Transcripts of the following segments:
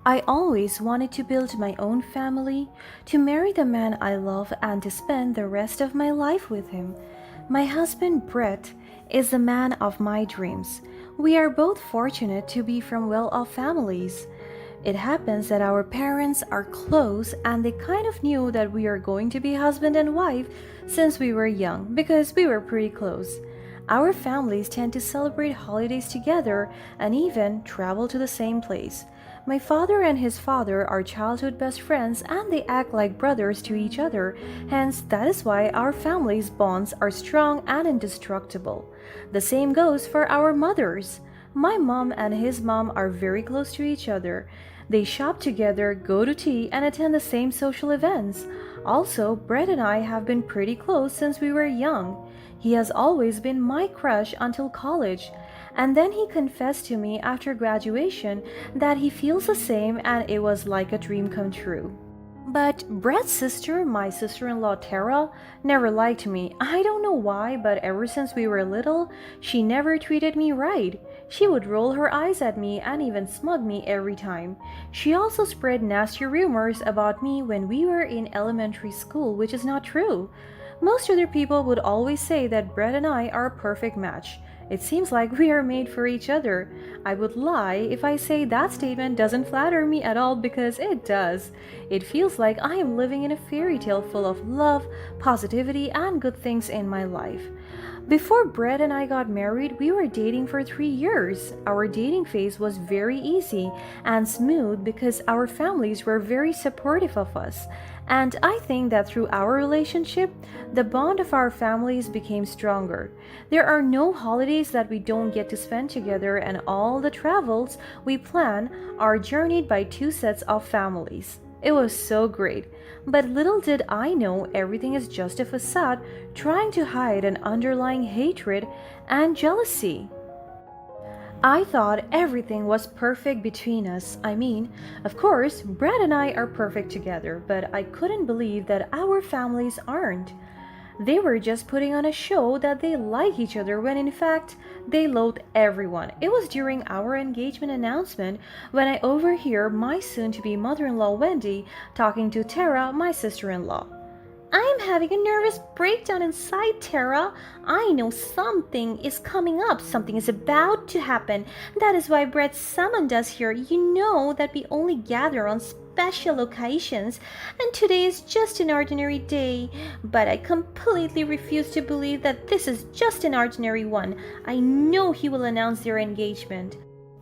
I always wanted to build my own family, to marry the man I love, and to spend the rest of my life with him. My husband, Brett, is the man of my dreams. We are both fortunate to be from well off families. It happens that our parents are close and they kind of knew that we are going to be husband and wife since we were young because we were pretty close. Our families tend to celebrate holidays together and even travel to the same place. My father and his father are childhood best friends and they act like brothers to each other, hence, that is why our family's bonds are strong and indestructible. The same goes for our mothers. My mom and his mom are very close to each other. They shop together, go to tea, and attend the same social events. Also, Brett and I have been pretty close since we were young. He has always been my crush until college. And then he confessed to me after graduation that he feels the same and it was like a dream come true. But Brett's sister, my sister-in-law Tara, never liked me. I don't know why, but ever since we were little, she never treated me right. She would roll her eyes at me and even smug me every time. She also spread nasty rumors about me when we were in elementary school, which is not true. Most other people would always say that Brett and I are a perfect match. It seems like we are made for each other. I would lie if I say that statement doesn't flatter me at all because it does. It feels like I am living in a fairy tale full of love, positivity, and good things in my life. Before Brett and I got married, we were dating for 3 years. Our dating phase was very easy and smooth because our families were very supportive of us. And I think that through our relationship, the bond of our families became stronger. There are no holidays that we don't get to spend together, and all the travels we plan are journeyed by two sets of families. It was so great. But little did I know everything is just a facade trying to hide an underlying hatred and jealousy. I thought everything was perfect between us. I mean, of course, Brad and I are perfect together, but I couldn't believe that our families aren't. They were just putting on a show that they like each other when in fact they loathe everyone. It was during our engagement announcement when I overhear my soon-to-be mother-in-law Wendy talking to Tara, my sister-in-law. I'm having a nervous breakdown inside, Tara. I know something is coming up. Something is about to happen. That is why Brett summoned us here. You know that we only gather on special occasions, and today is just an ordinary day. But I completely refuse to believe that this is just an ordinary one. I know he will announce their engagement.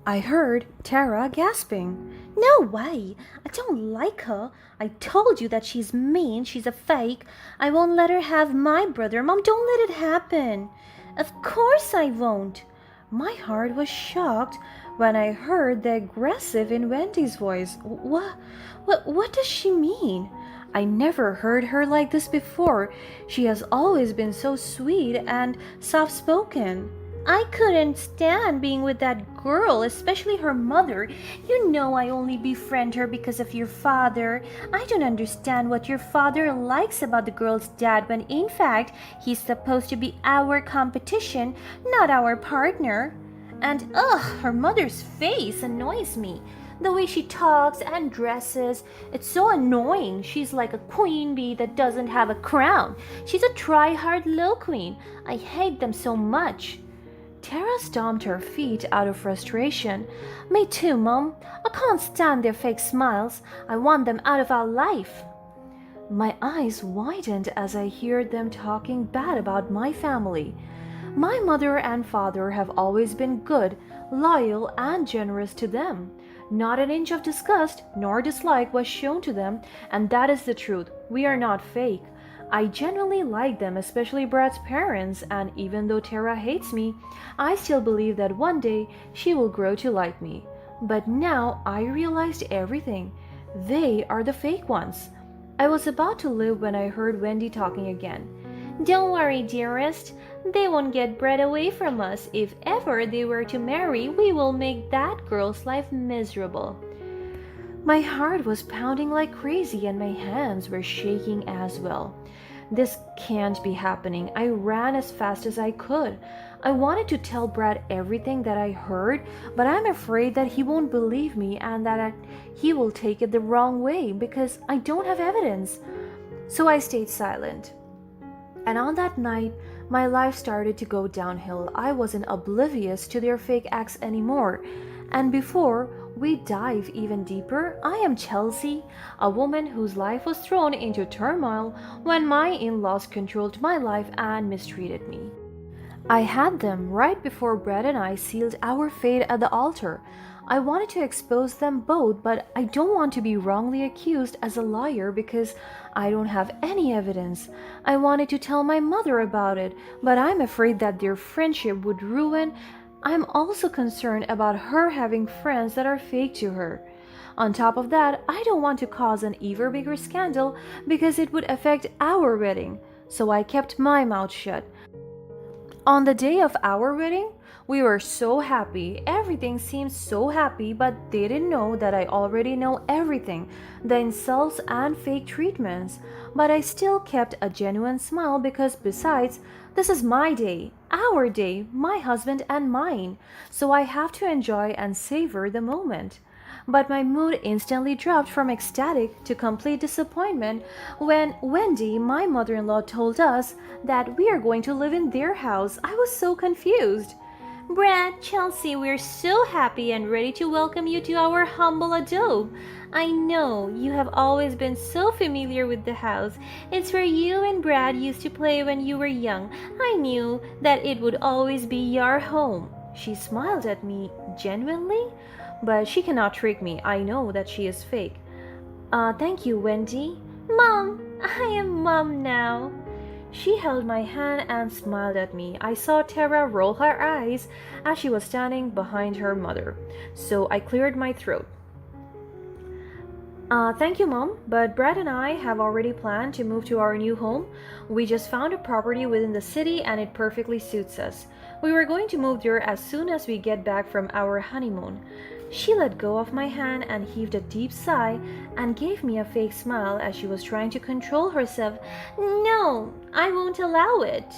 I heard Tara gasping. No way! I don't like her. I told you that she's mean, she's a fake. I won't let her have my brother. Mom, don't let it happen. Of course I won't. My heart was shocked when I heard the aggressive in Wendy's voice. What does she mean? I never heard her like this before. She has always been so sweet and soft-spoken. I couldn't stand being with that girl, especially her mother. You know I only befriend her because of your father. I don't understand what your father likes about the girl's dad when in fact he's supposed to be our competition, not our partner. And her mother's face annoys me. The way she talks and dresses, it's so annoying. She's like a queen bee that doesn't have a crown. She's a try-hard low queen. I hate them so much. Tara stomped her feet out of frustration. Me too, Mom. I can't stand their fake smiles. I want them out of our life. My eyes widened as I heard them talking bad about my family. My mother and father have always been good, loyal, and generous to them. Not an inch of disgust nor dislike was shown to them, and that is the truth. We are not fake. I genuinely like them, especially Brad's parents, and even though Tara hates me, I still believe that one day she will grow to like me. But now I realized everything. They are the fake ones. I was about to leave when I heard Wendy talking again. Don't worry, dearest. They won't get Brad away from us. If ever they were to marry, we will make that girl's life miserable. My heart was pounding like crazy and my hands were shaking as well. This can't be happening. I ran as fast as I could. I wanted to tell Brad everything that I heard, but I'm afraid that he won't believe me and that he will take it the wrong way because I don't have evidence. So I stayed silent. And on that night, my life started to go downhill. I wasn't oblivious to their fake acts anymore. And before we dive even deeper, I am Chelsea, a woman whose life was thrown into turmoil when my in-laws controlled my life and mistreated me. I had them right before Brad and I sealed our fate at the altar. I wanted to expose them both, but I don't want to be wrongly accused as a liar because I don't have any evidence. I wanted to tell my mother about it, but I'm afraid that their friendship would ruin. I'm also concerned about her having friends that are fake to her. On top of that, I don't want to cause an even bigger scandal because it would affect our wedding. So I kept my mouth shut. On the day of our wedding, we were so happy. Everything seemed so happy, but they didn't know that I already know everything, the insults and fake treatments. But I still kept a genuine smile because besides, this is my day, our day, my husband and mine. So I have to enjoy and savor the moment. But my mood instantly dropped from ecstatic to complete disappointment when Wendy, my mother-in-law, told us that we are going to live in their house. I was so confused. Brad, Chelsea, we're so happy and ready to welcome you to our humble abode. I know you have always been so familiar with the house. It's where you and Brad used to play when you were young. I knew that it would always be your home. She smiled at me genuinely, but she cannot trick me. I know that she is fake. Thank you, Wendy. Mom, I am Mom now. She held my hand and smiled at me. I saw Tara roll her eyes as she was standing behind her mother, so I cleared my throat. Thank you, Mom, but Brad and I have already planned to move to our new home. We just found a property within the city and it perfectly suits us. We were going to move there as soon as we get back from our honeymoon. She let go of my hand and heaved a deep sigh and gave me a fake smile as she was trying to control herself. No, I won't allow it.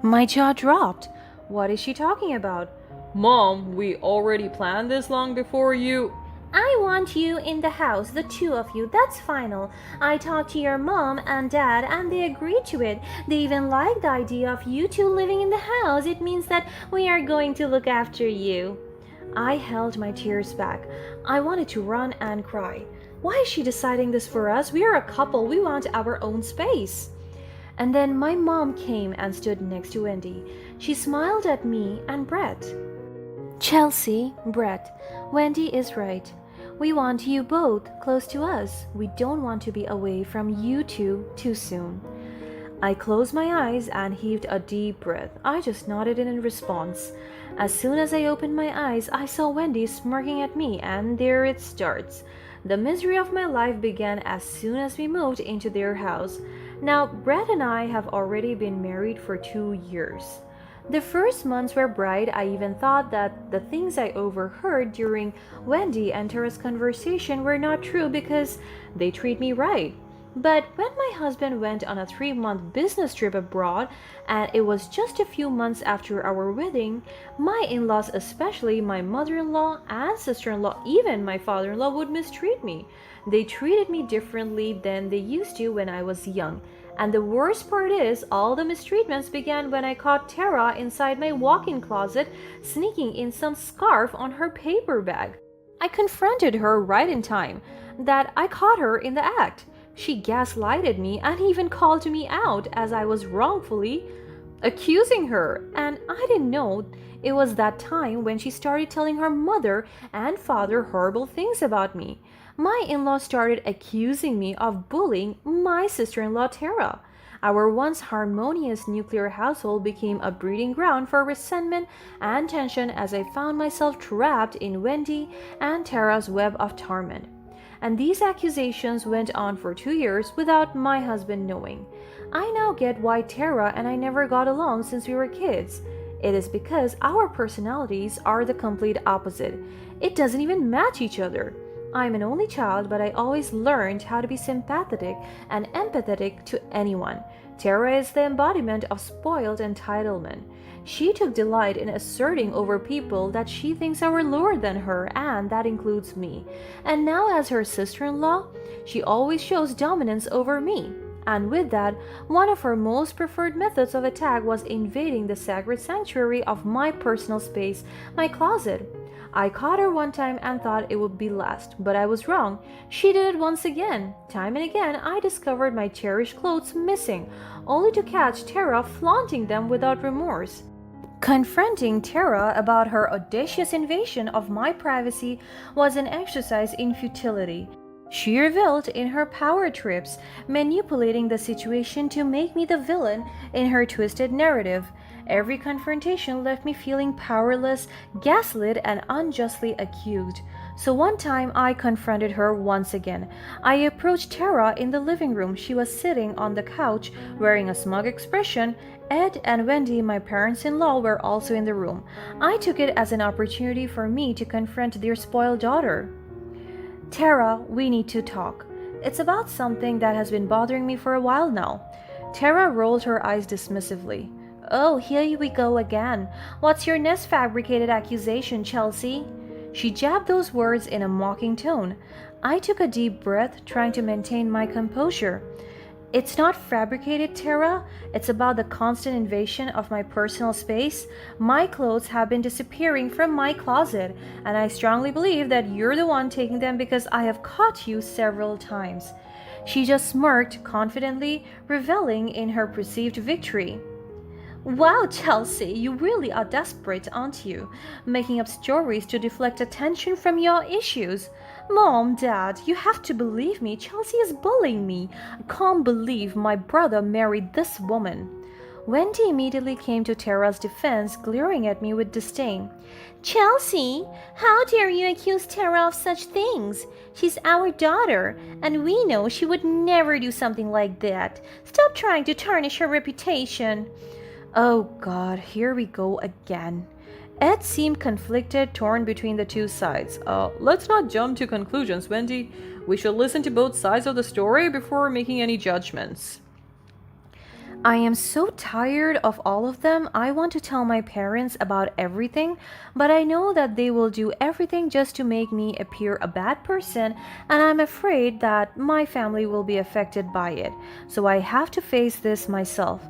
My jaw dropped. What is she talking about? Mom, we already planned this long before you. I want you in the house, the two of you, that's final. I talked to your mom and dad and they agreed to it. They even like the idea of you two living in the house. It means that we are going to look after you. I held my tears back. I wanted to run and cry. Why is she deciding this for us? We are a couple. We want our own space. And then my mom came and stood next to Wendy. She smiled at me and Brett. Chelsea, Brett, Wendy is right. We want you both close to us. We don't want to be away from you two too soon. I closed my eyes and heaved a deep breath. I just nodded in response. As soon as I opened my eyes, I saw Wendy smirking at me, and there it starts. The misery of my life began as soon as we moved into their house. Now, Brad and I have already been married for 2 years. The first months were bright. I even thought that the things I overheard during Wendy and Tara's conversation were not true because they treat me right. But when my husband went on a 3-month business trip abroad, and it was just a few months after our wedding, my in-laws, especially my mother-in-law and sister-in-law, even my father-in-law, would mistreat me. They treated me differently than they used to when I was young. And the worst part is, all the mistreatments began when I caught Tara inside my walk-in closet, sneaking in some scarf on her paper bag. I confronted her right in time that I caught her in the act. She gaslighted me and even called me out as I was wrongfully accusing her. And I didn't know it was that time when she started telling her mother and father horrible things about me. My in-law started accusing me of bullying my sister-in-law Tara. Our once harmonious nuclear household became a breeding ground for resentment and tension as I found myself trapped in Wendy and Tara's web of torment. And these accusations went on for 2 years without my husband knowing. I now get why Tara and I never got along since we were kids. It is because our personalities are the complete opposite. It doesn't even match each other. I'm an only child, but I always learned how to be sympathetic and empathetic to anyone. Tara is the embodiment of spoiled entitlement. She took delight in asserting over people that she thinks are lower than her, and that includes me. And now, as her sister in law, she always shows dominance over me. And with that, one of her most preferred methods of attack was invading the sacred sanctuary of my personal space, my closet. I caught her one time and thought it would be last, but I was wrong. She did it once again. Time and again, I discovered my cherished clothes missing, only to catch Tara flaunting them without remorse. Confronting Tara about her audacious invasion of my privacy was an exercise in futility. She reveled in her power trips, manipulating the situation to make me the villain in her twisted narrative. Every confrontation left me feeling powerless, gaslit, and unjustly accused. So one time I confronted her once again. I approached Tara in the living room. She was sitting on the couch, wearing a smug expression. Ed and Wendy, my parents-in-law, were also in the room. I took it as an opportunity for me to confront their spoiled daughter. Tara, we need to talk. It's about something that has been bothering me for a while now. Tara rolled her eyes dismissively. Oh, here we go again. What's your next fabricated accusation, Chelsea? She jabbed those words in a mocking tone. I took a deep breath, trying to maintain my composure. It's not fabricated, Tara. It's about the constant invasion of my personal space. My clothes have been disappearing from my closet, and I strongly believe that you're the one taking them because I have caught you several times. She just smirked confidently, reveling in her perceived victory. Wow, Chelsea, you really are desperate, aren't you? Making up stories to deflect attention from your issues. Mom, Dad, you have to believe me. Chelsea is bullying me. I can't believe my brother married this woman. Wendy immediately came to Tara's defense, glaring at me with disdain. Chelsea, how dare you accuse Tara of such things? She's our daughter, and we know she would never do something like that. Stop trying to tarnish her reputation. Oh God, here we go again. Ed seemed conflicted, torn between the two sides. Let's not jump to conclusions, Wendy. We should listen to both sides of the story before making any judgments. I am so tired of all of them. I want to tell my parents about everything, but I know that they will do everything just to make me appear a bad person, and I'm afraid that my family will be affected by it. So I have to face this myself.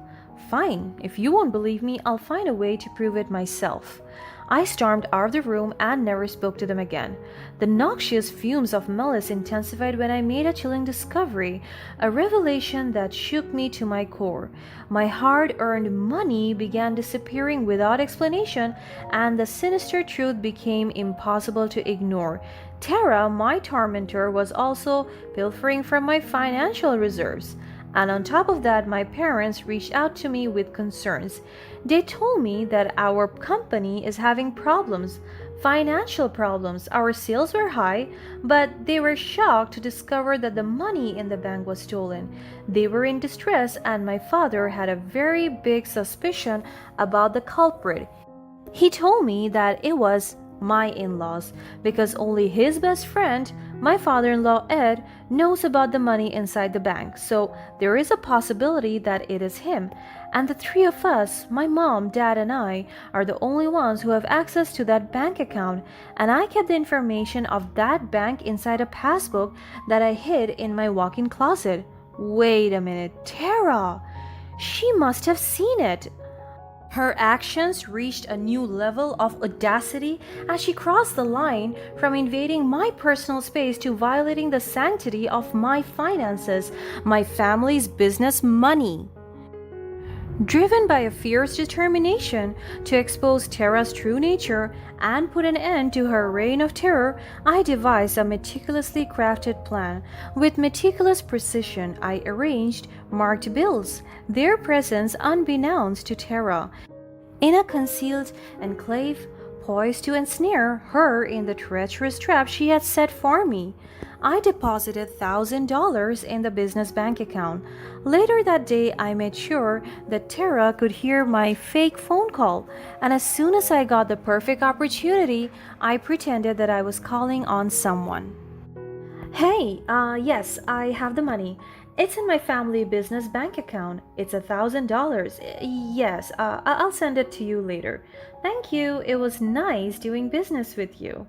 Fine, if you won't believe me, I'll find a way to prove it myself. I stormed out of the room and never spoke to them again. The noxious fumes of malice intensified when I made a chilling discovery, a revelation that shook me to my core. My hard-earned money began disappearing without explanation, and the sinister truth became impossible to ignore. Tara, my tormentor, was also pilfering from my financial reserves. And on top of that, my parents reached out to me with concerns. They told me that our company is having problems, financial problems. Our sales were high, but they were shocked to discover that the money in the bank was stolen. They were in distress, and my father had a very big suspicion about the culprit. He told me that it was my in-laws, because only his best friend, my father-in-law Ed, knows about the money inside the bank. So there is a possibility that it is him. And the three of us, my mom, dad, and I, are the only ones who have access to that bank account. And I kept the information of that bank inside a passbook that I hid in my walk-in closet. Wait a minute, Tara! She must have seen it. Her actions reached a new level of audacity as she crossed the line from invading my personal space to violating the sanctity of my finances, my family's business money. Driven by a fierce determination to expose Tara's true nature and put an end to her reign of terror, I devised a meticulously crafted plan. With meticulous precision, I arranged marked bills, their presence unbeknownst to Tara, in a concealed enclave, poised to ensnare her in the treacherous trap she had set for me. I deposited $1,000 in the business bank account. Later that day, I made sure that Tara could hear my fake phone call, and as soon as I got the perfect opportunity, I pretended that I was calling on someone. Hey, yes, I have the money. It's in my family business bank account. It's $1,000. Yes, I'll send it to you later. Thank you. It was nice doing business with you.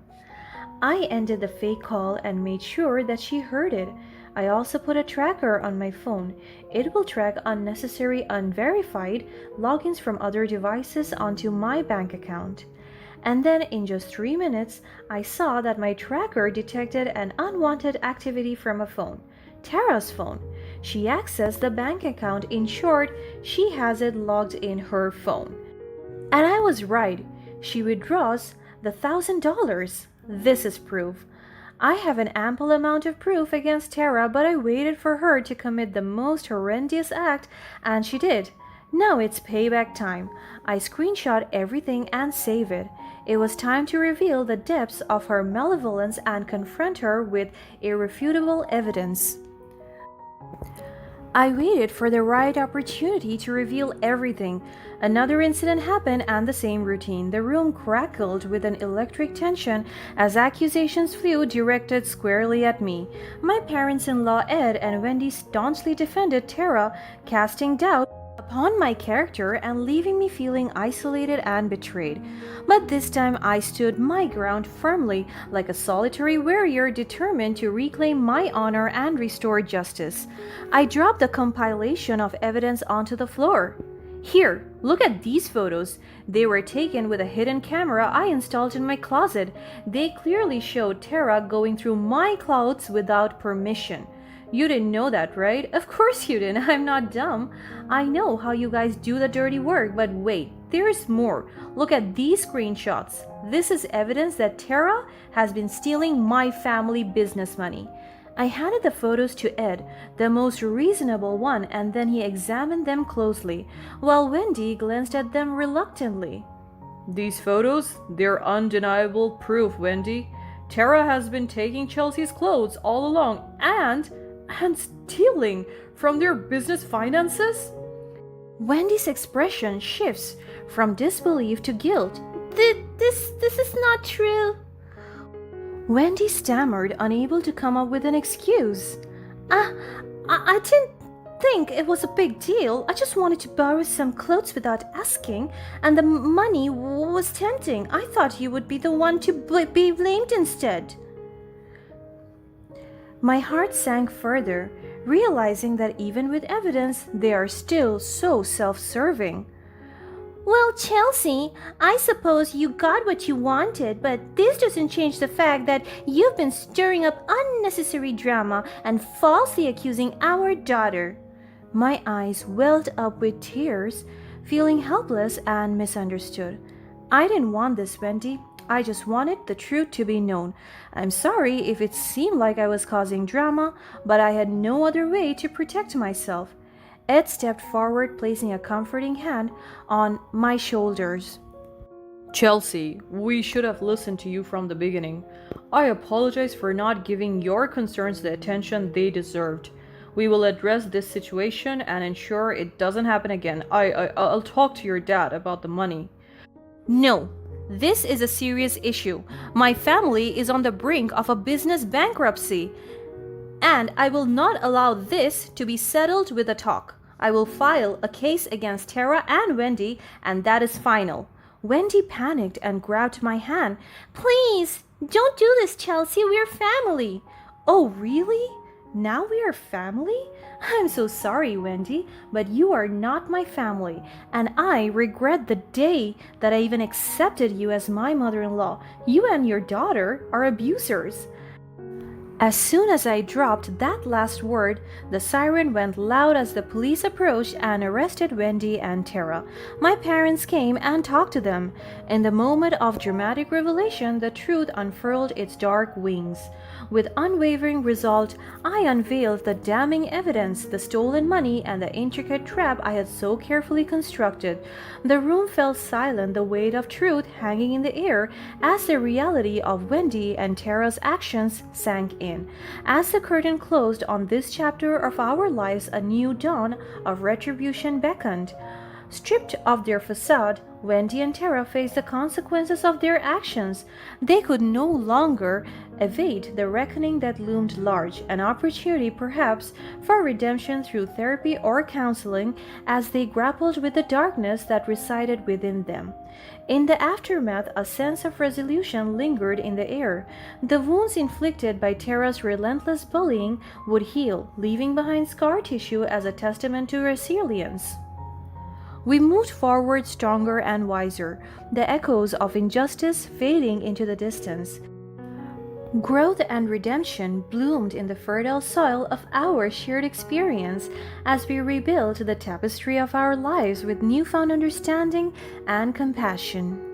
I ended the fake call and made sure that she heard it. I also put a tracker on my phone. It will track unnecessary, unverified logins from other devices onto my bank account. And then, in just 3 minutes, I saw that my tracker detected an unwanted activity from a phone. Tara's phone. She accessed the bank account. In short, she has it logged in her phone. And I was right. She withdraws the $1,000. This is proof. I have an ample amount of proof against Tara, but I waited for her to commit the most horrendous act, and she did. Now it's payback time. I screenshot everything and save it. It was time to reveal the depths of her malevolence and confront her with irrefutable evidence. I waited for the right opportunity to reveal everything. Another incident happened and the same routine. The room crackled with an electric tension as accusations flew directed squarely at me. My parents-in-law Ed and Wendy staunchly defended Tara, casting doubt upon my character and leaving me feeling isolated and betrayed. But this time I stood my ground firmly, like a solitary warrior determined to reclaim my honor and restore justice. I dropped the compilation of evidence onto the floor. Here, look at these photos. They were taken with a hidden camera I installed in my closet. They clearly showed Tara going through my clothes without permission. You didn't know that, right? Of course you didn't. I'm not dumb. I know how you guys do the dirty work, but wait, there's more. Look at these screenshots. This is evidence that Tara has been stealing my family business money. I handed the photos to Ed, the most reasonable one, and then he examined them closely, while Wendy glanced at them reluctantly. These photos, they're undeniable proof, Wendy. Tara has been taking Chelsea's clothes all along and stealing from their business finances? Wendy's expression shifts from disbelief to guilt. This is not true. Wendy stammered, unable to come up with an excuse. I didn't think it was a big deal. I just wanted to borrow some clothes without asking, and the money was tempting. I thought you would be the one to be blamed instead. My heart sank further, realizing that even with evidence, they are still so self-serving. Well, Chelsea, I suppose you got what you wanted, but this doesn't change the fact that you've been stirring up unnecessary drama and falsely accusing our daughter. My eyes welled up with tears, feeling helpless and misunderstood. I didn't want this, Wendy. I just wanted the truth to be known. I'm sorry if it seemed like I was causing drama, but I had no other way to protect myself. Ed stepped forward, placing a comforting hand on my shoulders. Chelsea, we should have listened to you from the beginning. I apologize for not giving your concerns the attention they deserved. We will address this situation and ensure it doesn't happen again. I'll talk to your dad about the money. No. This is a serious issue. My family is on the brink of a business bankruptcy, and I will not allow this to be settled with a talk. I will file a case against Tara and Wendy, and that is final. Wendy panicked and grabbed my hand. Please, don't do this, Chelsea. We're family. Oh, really? Now we are family? I'm so sorry, Wendy, but you are not my family, and I regret the day that I even accepted you as my mother-in-law. You and your daughter are abusers. As soon as I dropped that last word, the siren went loud as the police approached and arrested Wendy and Tara. My parents came and talked to them. In the moment of dramatic revelation, the truth unfurled its dark wings. With unwavering resolve, I unveiled the damning evidence, the stolen money, and the intricate trap I had so carefully constructed. The room fell silent, the weight of truth hanging in the air, as the reality of Wendy and Tara's actions sank in. As the curtain closed on this chapter of our lives, a new dawn of retribution beckoned. Stripped of their facade, Wendy and Tara faced the consequences of their actions. They could no longer evade the reckoning that loomed large, an opportunity perhaps for redemption through therapy or counseling as they grappled with the darkness that resided within them. In the aftermath, a sense of resolution lingered in the air. The wounds inflicted by Tara's relentless bullying would heal, leaving behind scar tissue as a testament to resilience. We moved forward stronger and wiser, the echoes of injustice fading into the distance. Growth and redemption bloomed in the fertile soil of our shared experience as we rebuilt the tapestry of our lives with newfound understanding and compassion.